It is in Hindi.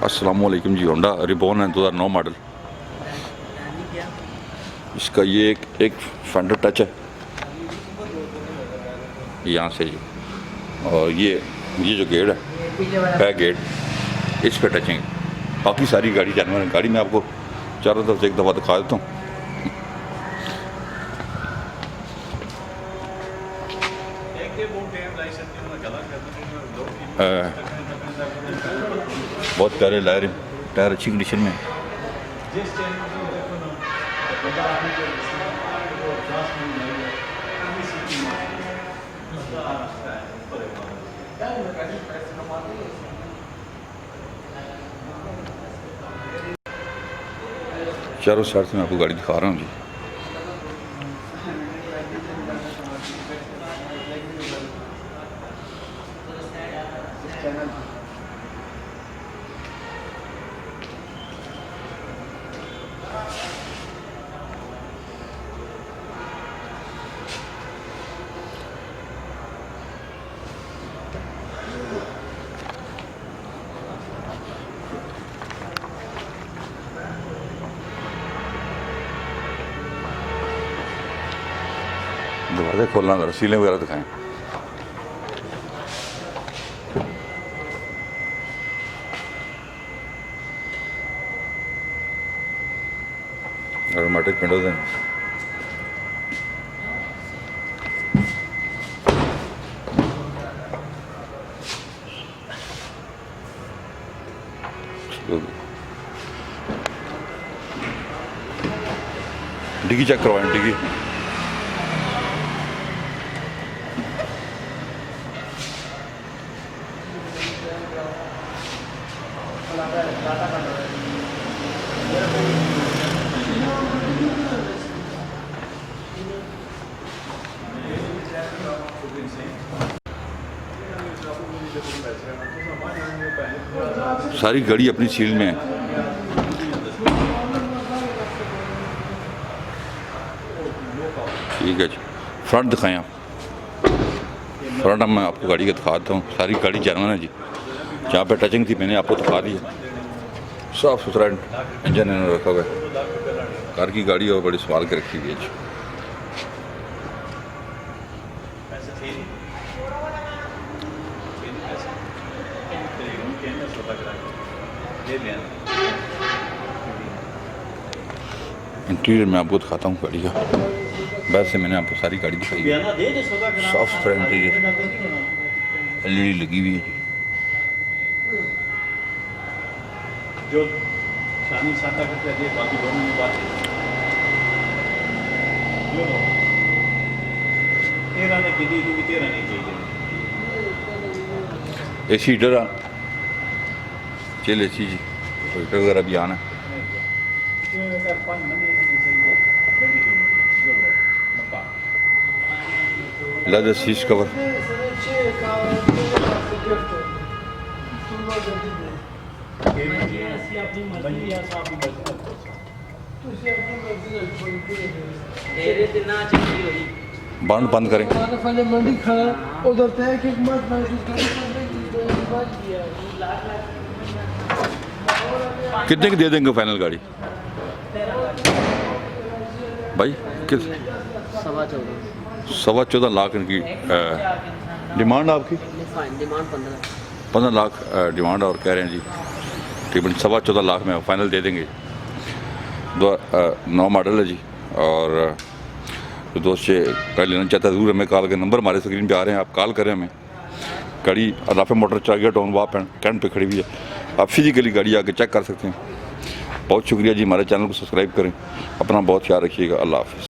अस्सलामुअलैकुम जी। होंडा रिबॉर्न है 2009 मॉडल। इसका ये एक फेंडर टच है यहाँ से जी, और ये जो गेट है बैक गेट, इस पे टचिंग। बाकी सारी गाड़ी जानवर है। गाड़ी मैं आपको चारों तरफ से एक दफ़ा दिखा देता हूँ। बहुत प्यारे टायर अच्छी कंडीशन में है। चारों साइड से मैं आपको गाड़ी दिखा रहा हूँ जी। दरवाजे खोलना, जरा सीलें वगैरह दिखाएं। ऑटोमेटिक विंडोज हैं। डिग्गी चेक करवाएं। डिग्गी सारी गाड़ी अपनी सील में है। ठीक है जी। फ्रंट दिखाएं आप। फ्रंट मैं आपको गाड़ी का दिखाता हूँ। सारी गाड़ी जानवर है जी। जहाँ पे टचिंग थी मैंने आपको दिखा दी है। साफ़ सुथरा इंजन रखा हुआ है। कार की गाड़ी और बड़ी संभाल के रखी हुई है जी। इंटीरियर में आपको दिखाता हूँ गाड़ी का। वैसे मैंने आपको सारी गाड़ी दिखाई है। साफ सुथरा इंटीरियर, LED लगी हुई है जो शानी साता करते हैं। बाकी दोनों में बात तेरा ने गिरी थी, तेरा नहीं चाहिए। AC हीटर चल AC जी, हीटर वगैरह भी आना है। लेदर सीट कवर, बंद करें। कितने की दे देंगे फाइनल गाड़ी भाई? किस 14.25 लाख इनकी डिमांड आपकी? डिमांड 15 लाख डिमांड और कह रहे हैं जी। तकरीबन 14.25 लाख में फाइनल दे देंगे। 9 मॉडल है जी। और जो दोस्त से गाड़ी लेना चाहता है ज़रूर हमें कॉल करें। नंबर हमारे स्क्रीन पे आ रहे हैं, आप कॉल करें हमें। गाड़ी राफे मोटर चार्जिया टाउन वाप कैंट पे खड़ी हुई है। आप फिजिकली गाड़ी आके चेक कर सकते हैं। बहुत शुक्रिया जी। हमारे चैनल को सब्सक्राइब करें। अपना बहुत ख्याल रखिएगा। अल्लाह हाफ़िज़।